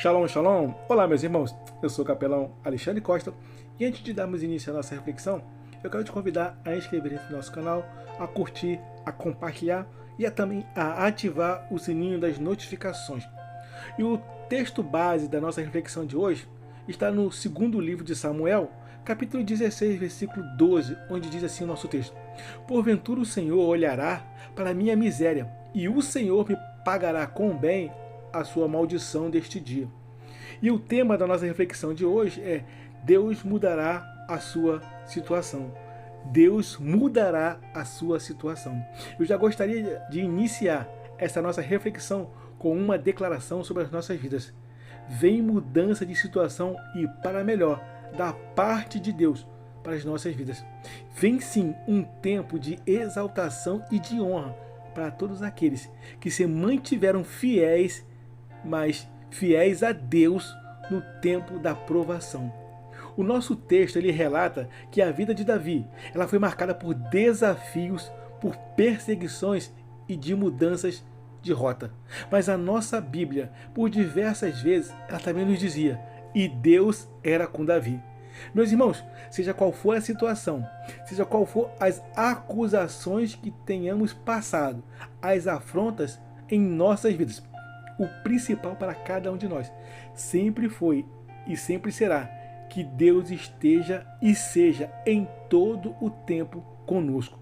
Shalom, shalom! Olá, meus irmãos! Eu sou o capelão Alexandre Costa e antes de darmos início à nossa reflexão, eu quero te convidar a inscrever-se no nosso canal, a curtir, a compartilhar e também a ativar o sininho das notificações. E o texto base da nossa reflexão de hoje está no segundo livro de Samuel, capítulo 16, versículo 12, onde diz assim o nosso texto: Porventura o Senhor olhará para a minha miséria, e o Senhor me pagará com bem a sua maldição deste dia. E o tema da nossa reflexão de hoje é: Deus mudará a sua situação. Deus mudará a sua situação. Eu já gostaria de iniciar essa nossa reflexão com uma declaração sobre as nossas vidas. Vem mudança de situação e para melhor da parte de Deus para as nossas vidas. Vem sim um tempo de exaltação e de honra para todos aqueles que se mantiveram fiéis, mas fiéis a Deus no tempo da provação. O nosso texto ele relata que a vida de Davi ela foi marcada por desafios, por perseguições e de mudanças de rota. Mas a nossa Bíblia, por diversas vezes, ela também nos dizia: e Deus era com Davi. Meus irmãos, seja qual for a situação, seja qual for as acusações que tenhamos passado, as afrontas em nossas vidas, o principal para cada um de nós sempre foi e sempre será que Deus esteja e seja em todo o tempo conosco.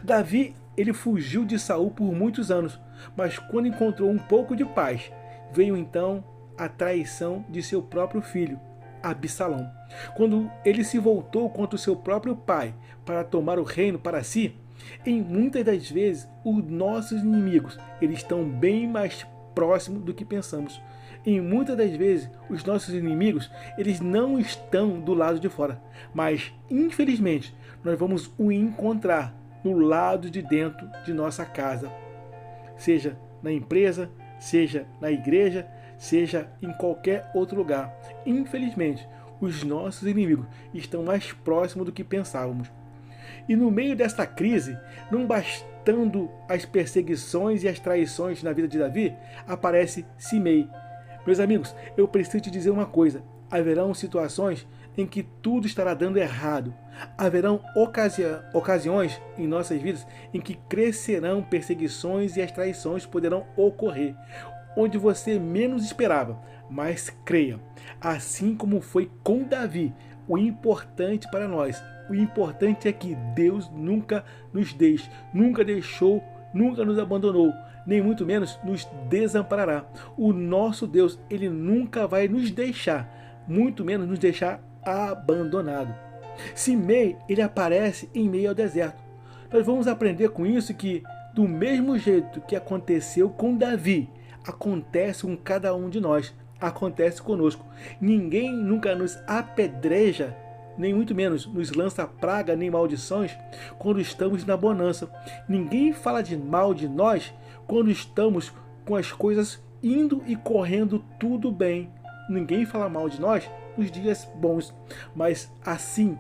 Davi, ele fugiu de Saul por muitos anos, mas quando encontrou um pouco de paz, veio então a traição de seu próprio filho, Absalão. Quando ele se voltou contra o seu próprio pai para tomar o reino para si, em muitas das vezes os nossos inimigos eles estão bem mais próximo do que pensamos. E muitas das vezes os nossos inimigos eles não estão do lado de fora, mas infelizmente nós vamos o encontrar no lado de dentro de nossa casa, seja na empresa, seja na igreja, seja em qualquer outro lugar. Infelizmente os nossos inimigos estão mais próximos do que pensávamos. E no meio desta crise, não bastando as perseguições e as traições na vida de Davi, aparece Simei. Meus amigos, eu preciso te dizer uma coisa: haverão situações em que tudo estará dando errado. Haverão ocasiões em nossas vidas em que crescerão perseguições e as traições poderão ocorrer, onde você menos esperava. Mas creia, assim como foi com Davi, o importante para nós, o importante é que Deus nunca nos deixe, nunca deixou, nunca nos abandonou, nem muito menos nos desamparará. O nosso Deus, ele nunca vai nos deixar, muito menos nos deixar abandonado. Simei, ele aparece em meio ao deserto. Nós vamos aprender com isso que, do mesmo jeito que aconteceu com Davi, acontece com cada um de nós, acontece conosco. Ninguém nunca nos apedreja, nem muito menos nos lança praga nem maldições quando estamos na bonança. Ninguém fala de mal de nós quando estamos com as coisas indo e correndo tudo bem. Ninguém fala mal de nós nos dias bons. Mas assim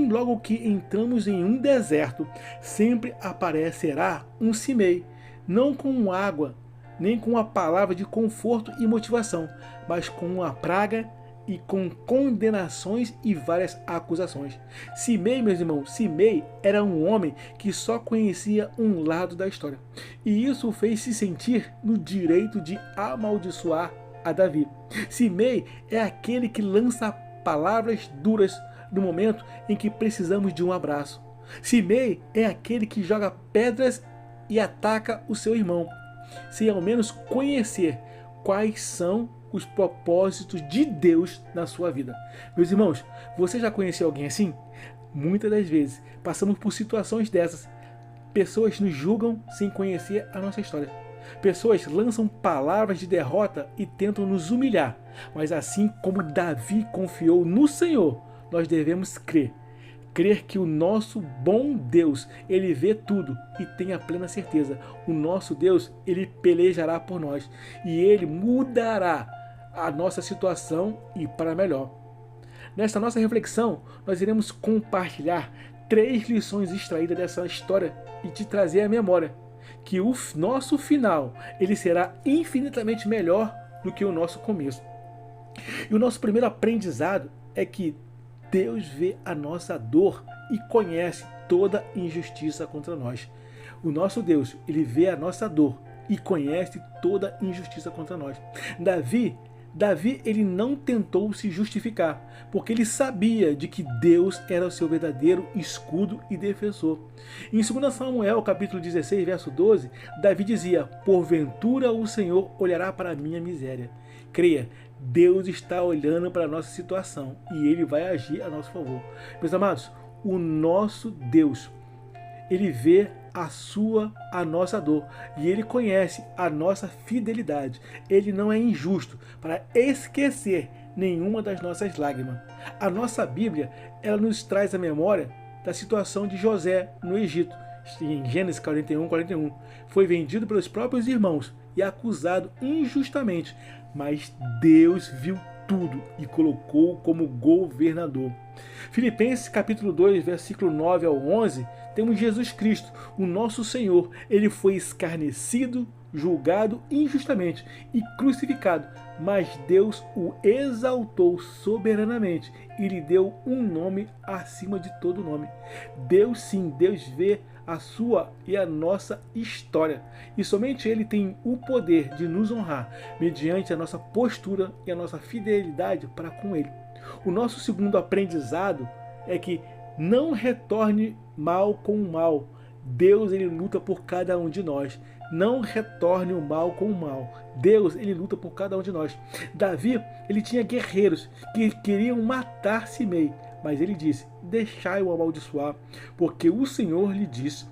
logo que entramos em um deserto, sempre aparecerá um Simei, não com água, nem com uma palavra de conforto e motivação, mas com uma praga e com condenações e várias acusações. Simei, meus irmãos, Simei era um homem que só conhecia um lado da história. E isso o fez se sentir no direito de amaldiçoar a Davi. Simei é aquele que lança palavras duras no momento em que precisamos de um abraço. Simei é aquele que joga pedras e ataca o seu irmão, sem ao menos conhecer quais são os propósitos de Deus na sua vida. Meus irmãos, você já conheceu alguém assim? Muitas das vezes passamos por situações dessas. Pessoas nos julgam sem conhecer a nossa história. Pessoas lançam palavras de derrota e tentam nos humilhar. Mas assim como Davi confiou no Senhor, nós devemos crer. Crer que o nosso bom Deus, ele vê tudo e tem a plena certeza. O nosso Deus, ele pelejará por nós e ele mudará a nossa situação e para melhor. Nesta nossa reflexão, nós iremos compartilhar 3 lições extraídas dessa história e te trazer à memória que o nosso final ele será infinitamente melhor do que o nosso começo. E o nosso primeiro aprendizado é que Deus vê a nossa dor e conhece toda injustiça contra nós. O nosso Deus, ele vê a nossa dor e conhece toda injustiça contra nós. Davi, ele não tentou se justificar, porque ele sabia de que Deus era o seu verdadeiro escudo e defensor. Em 2 Samuel, capítulo 16, verso 12, Davi dizia: porventura o Senhor olhará para a minha miséria. Creia, Deus está olhando para a nossa situação e Ele vai agir a nosso favor. Meus amados, o nosso Deus, Ele vê a nossa dor e Ele conhece a nossa fidelidade. Ele não é injusto para esquecer nenhuma das nossas lágrimas. A nossa Bíblia, ela nos traz a memória da situação de José no Egito. Em Gênesis 41. Foi vendido pelos próprios irmãos e acusado injustamente, mas Deus viu tudo e colocou como governador. Filipenses capítulo 2, versículo 9 ao 11, temos Jesus Cristo, o nosso Senhor. Ele foi escarnecido, julgado injustamente e crucificado, mas Deus o exaltou soberanamente e lhe deu um nome acima de todo nome. Deus vê a sua e a nossa história, e somente Ele tem o poder de nos honrar mediante a nossa postura e a nossa fidelidade para com Ele. O nosso segundo aprendizado é que não retorne mal com o mal. Deus, ele luta por cada um de nós. Não retorne o mal com o mal. Deus, ele luta por cada um de nós. Davi, ele tinha guerreiros que queriam matar Simei, mas ele disse: deixai-o amaldiçoar, porque o Senhor lhe disse.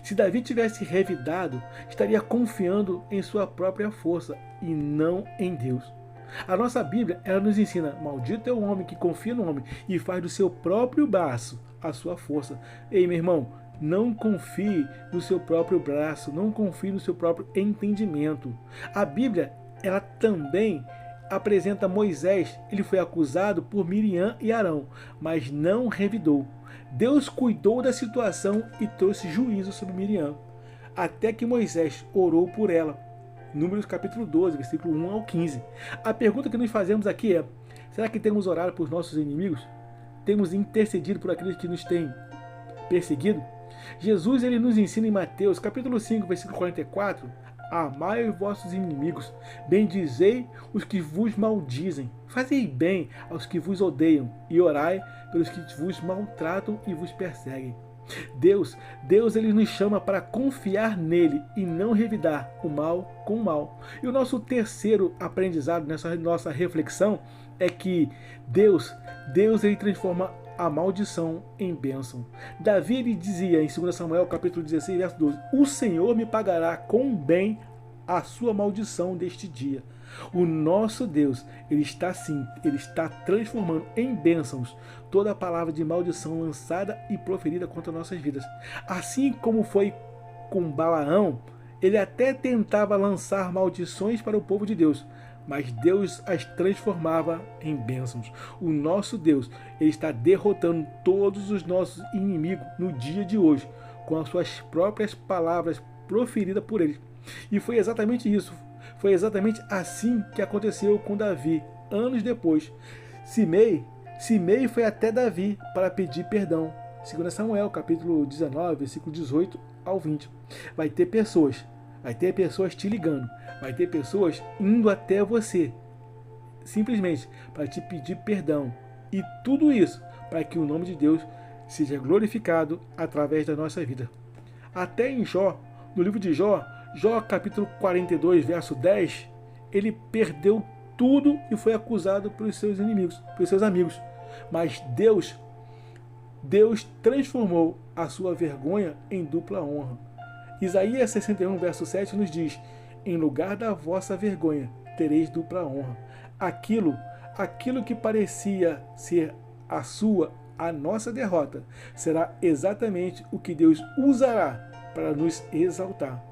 Se Davi tivesse revidado, estaria confiando em sua própria força e não em Deus. A nossa Bíblia, ela nos ensina: maldito é o homem que confia no homem e faz do seu próprio braço a sua força. Ei, meu irmão, não confie no seu próprio braço, não confie no seu próprio entendimento. A Bíblia, ela também apresenta Moisés. Ele foi acusado por Miriam e Arão, mas não revidou. Deus cuidou da situação e trouxe juízo sobre Miriam, até que Moisés orou por ela. Números capítulo 12, versículo 1 ao 15. A pergunta que nos fazemos aqui é: será que temos orado por nossos inimigos? Temos intercedido por aqueles que nos têm perseguido? Jesus, ele nos ensina em Mateus capítulo 5, versículo 44: amai os vossos inimigos, bendizei os que vos maldizem, fazei bem aos que vos odeiam e orai pelos que vos maltratam e vos perseguem. Deus, ele nos chama para confiar nele e não revidar o mal com o mal. E o nosso terceiro aprendizado nessa nossa reflexão é que Deus, ele transforma a maldição em bênção. Davi, ele dizia em 2 Samuel capítulo 16, verso 12: o Senhor me pagará com bem a sua maldição deste dia. O nosso Deus, ele está transformando em bênçãos toda a palavra de maldição lançada e proferida contra nossas vidas. Assim como foi com Balaão, ele até tentava lançar maldições para o povo de Deus, mas Deus as transformava em bênçãos. O nosso Deus, ele está derrotando todos os nossos inimigos no dia de hoje, com as suas próprias palavras proferidas por ele. E foi exatamente isso. Foi exatamente assim que aconteceu com Davi, anos depois. Simei foi até Davi para pedir perdão. 2 Samuel, capítulo 19, versículo 18 ao 20. Vai ter pessoas te ligando, vai ter pessoas indo até você, simplesmente para te pedir perdão. E tudo isso para que o nome de Deus seja glorificado através da nossa vida. Até em Jó, no livro de Jó capítulo 42, verso 10, ele perdeu tudo e foi acusado pelos seus inimigos, pelos seus amigos. Mas Deus transformou a sua vergonha em dupla honra. Isaías 61, verso 7 nos diz: em lugar da vossa vergonha tereis dupla honra. Aquilo que parecia ser a nossa derrota, será exatamente o que Deus usará para nos exaltar.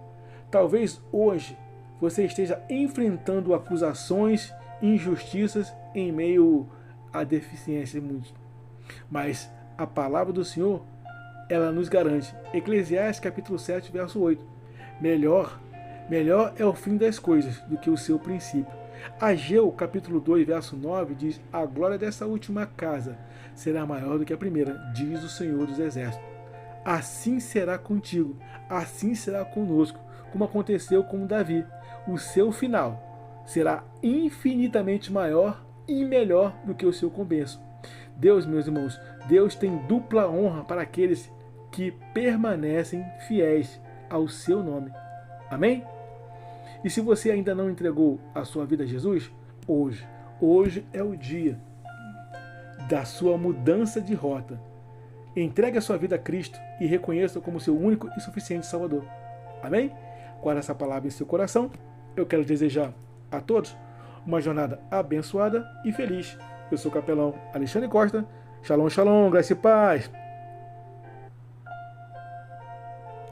Talvez hoje você esteja enfrentando acusações, injustiças em meio à deficiência de muitos. Mas a palavra do Senhor, ela nos garante. Eclesiastes capítulo 7, verso 8. Melhor é o fim das coisas do que o seu princípio. Ageu, capítulo 2, verso 9, diz: a glória dessa última casa será maior do que a primeira, diz o Senhor dos Exércitos. Assim será contigo, assim será conosco, como aconteceu com Davi. O seu final será infinitamente maior e melhor do que o seu começo. Deus, meus irmãos, Deus tem dupla honra para aqueles que permanecem fiéis ao seu nome. Amém? E se você ainda não entregou a sua vida a Jesus, hoje é o dia da sua mudança de rota. Entregue a sua vida a Cristo e reconheça-o como seu único e suficiente Salvador. Amém? Com essa palavra em seu coração, eu quero desejar a todos uma jornada abençoada e feliz. Eu sou o capelão Alexandre Costa. Shalom, shalom, graça e paz.